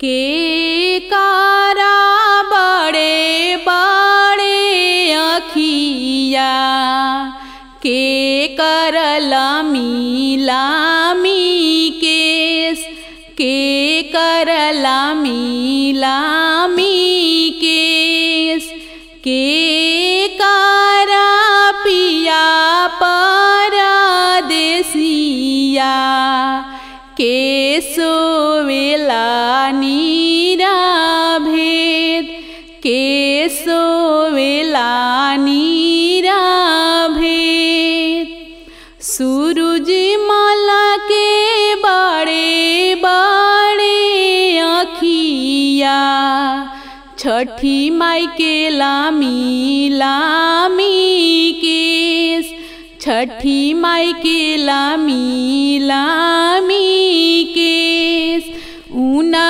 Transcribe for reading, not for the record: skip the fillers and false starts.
के कारा बड़े बड़े अखिया के कर लामी लामी केस के कर लामी लामी केस के कारा पिया परदेसिया के सोवेला नीरा भेद के सोवेला नीरा भेद सूरज माला के बड़े बड़े अखिया छठी माई के लामी लामी केस छठी माई के लामी लामी केस ऊना